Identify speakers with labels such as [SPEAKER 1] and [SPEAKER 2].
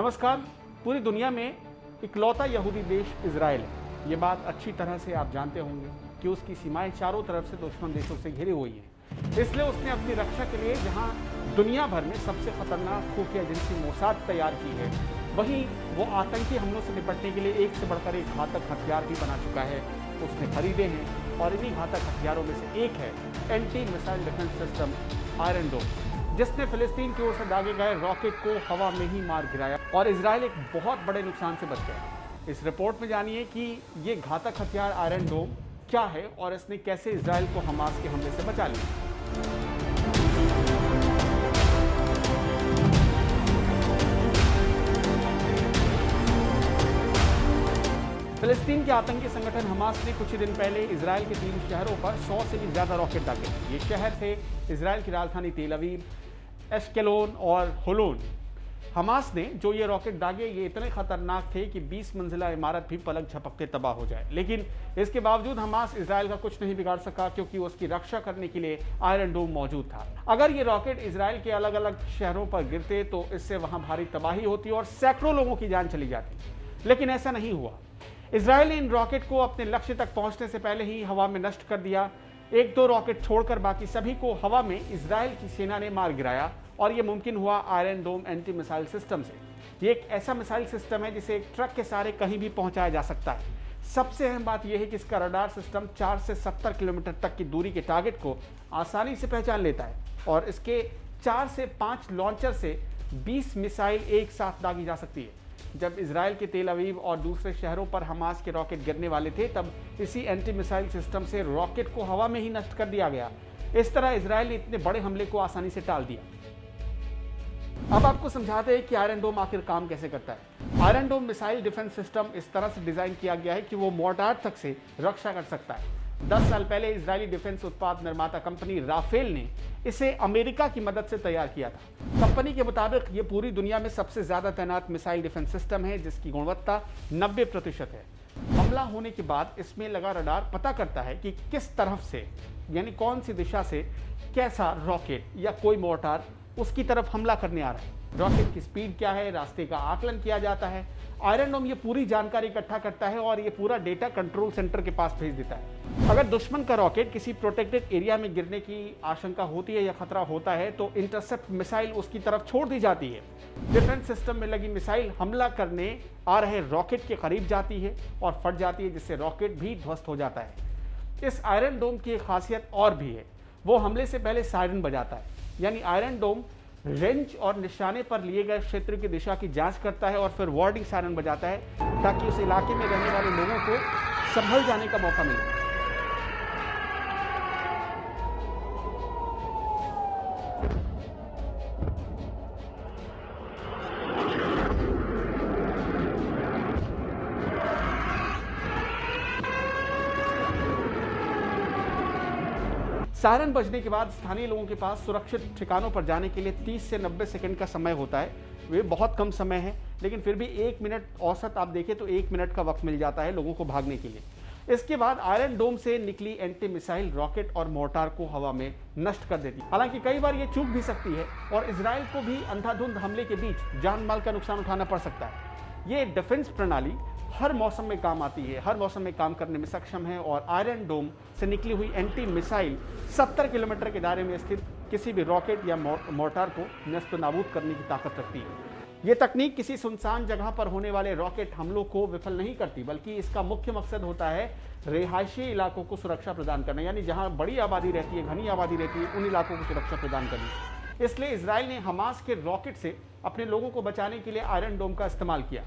[SPEAKER 1] नमस्कार। पूरी दुनिया में इकलौता यहूदी देश इजराइल है। ये बात अच्छी तरह से आप जानते होंगे कि उसकी सीमाएं चारों तरफ से दुश्मन देशों से घिरी हुई हैं। इसलिए उसने अपनी रक्षा के लिए जहां दुनिया भर में सबसे खतरनाक खुफिया एजेंसी मोसाद तैयार की है, वहीं वो आतंकी हमलों से निपटने के लिए एक से बढ़कर एक घातक हथियार भी बना चुका है। उसने खरीदे हैं और इन्हीं घातक हथियारों में से एक है anti missile defence system Iron Dome, जिसने फिलिस्तीन की ओर से दागे गए रॉकेट को हवा में ही मार गिराया और इजराइल एक बहुत बड़े नुकसान से बच गया। इस रिपोर्ट में जानिए कि ये घातक हथियार आयरन डोम क्या है और इसने कैसे इजराइल को हमास के हमले से बचा लिया। फिलिस्तीन के आतंकी संगठन हमास ने कुछ ही दिन पहले इजराइल के 3 शहरों पर 100 से भी ज्यादा रॉकेट दागे। ये शहर थे इजराइल की राजधानी तेल अवीव, एश्केलोन और होलोन। हमास ने जो ये रॉकेट दागे ये इतने खतरनाक थे कि 20 मंजिला इमारत भी पलक झपकते तबाह हो जाए। लेकिन इसके बावजूद हमास इजराइल का कुछ नहीं बिगाड़ सका, क्योंकि उसकी रक्षा करने के लिए आयरन डोम मौजूद था। अगर ये रॉकेट इजराइल के अलग अलग शहरों पर गिरते तो इससे वहां भारी तबाही होती और सैकड़ों लोगों की जान चली जाती। लेकिन ऐसा नहीं हुआ। इजराइल ने इन रॉकेट को अपने लक्ष्य तक पहुंचने से पहले ही हवा में नष्ट कर दिया। 1-2 रॉकेट छोड़कर बाकी सभी को हवा में इजराइल की सेना ने मार गिराया और यह मुमकिन हुआ आयरन डोम एंटी मिसाइल सिस्टम से। ये एक ऐसा मिसाइल सिस्टम है जिसे एक ट्रक के सहारे कहीं भी पहुंचाया जा सकता है। सबसे अहम बात यह है कि इसका रडार सिस्टम 4 से 70 किलोमीटर तक की दूरी के टारगेट को आसानी से पहचान लेता है और इसके 4 से 5 लॉन्चर से 20 मिसाइल एक साथ दागी जा सकती है। जब इजराइल के तेल अवीव और दूसरे शहरों पर हमास के रॉकेट गिरने वाले थे, तब इसी एंटी मिसाइल सिस्टम से रॉकेट को हवा में ही नष्ट कर दिया गया। इस तरह इजराइल ने इतने बड़े हमले को आसानी से टाल दिया। अब आपको समझाते हैं कि आयरन डोम आखिर काम कैसे करता है। Iron Dome missile defence system इस तरह से डिजाइन किया गया है कि वो मोर्टार तक से रक्षा कर सकता है। 10 साल पहले इजरायली डिफेंस उत्पाद निर्माता कंपनी राफेल ने इसे अमेरिका की मदद से तैयार किया था। कंपनी के मुताबिक ये पूरी दुनिया में सबसे ज्यादा तैनात मिसाइल डिफेंस सिस्टम है, जिसकी गुणवत्ता 90% है। हमला होने के बाद इसमें लगा रडार पता करता है कि किस तरफ से, यानी कौन सी दिशा से कैसा रॉकेट या कोई मोर्टार उसकी तरफ हमला करने आ रहा है। रॉकेट की स्पीड क्या है, रास्ते का आकलन किया जाता है। आयरन डोम ये पूरी जानकारी इकट्ठा करता है और ये पूरा डेटा कंट्रोल सेंटर के पास भेज देता है। अगर दुश्मन का रॉकेट किसी प्रोटेक्टेड एरिया में गिरने की आशंका होती है या खतरा होता है तो इंटरसेप्ट मिसाइल उसकी तरफ छोड़ दी जाती है। डिफेंस सिस्टम में लगी मिसाइल हमला करने आ रहे रॉकेट के करीब जाती है और फट जाती है, जिससे रॉकेट भी ध्वस्त हो जाता है। इस आयरन डोम की एक खासियत और भी है, वो हमले से पहले सायरन बजाता है। यानी आयरन डोम रेंज और निशाने पर लिए गए क्षेत्र की दिशा की जांच करता है और फिर वार्निंग सायरन बजाता है, ताकि उस इलाके में रहने वाले लोगों को संभल जाने का मौका मिले। सायरन बजने के बाद स्थानीय लोगों के पास सुरक्षित ठिकानों पर जाने के लिए 30 से 90 सेकंड का समय होता है। वे बहुत कम समय है, लेकिन फिर भी 1 मिनट औसत आप देखें तो 1 मिनट का वक्त मिल जाता है लोगों को भागने के लिए। इसके बाद आयरन डोम से निकली एंटी मिसाइल रॉकेट और मोर्टार को हवा में नष्ट कर देती है। हालांकि कई बार ये चूक भी सकती है और इजराइल को भी अंधाधुंध हमले के बीच जान माल का नुकसान उठाना पड़ सकता है। ये डिफेंस प्रणाली हर मौसम में काम आती है, हर मौसम में काम करने में सक्षम है और आयरन डोम से निकली हुई एंटी मिसाइल 70 किलोमीटर के दायरे में स्थित किसी भी रॉकेट या मोर्टार को नष्ट नाबूद करने की ताकत रखती है। ये तकनीक किसी सुनसान जगह पर होने वाले रॉकेट हमलों को विफल नहीं करती, बल्कि इसका मुख्य मकसद होता है रिहायशी इलाकों को सुरक्षा प्रदान करना, यानी जहां बड़ी आबादी रहती है, घनी आबादी रहती है, उन इलाकों को सुरक्षा प्रदान करनी। इसलिए इजराइल ने हमास के रॉकेट से अपने लोगों को बचाने के लिए आयरन डोम का इस्तेमाल किया।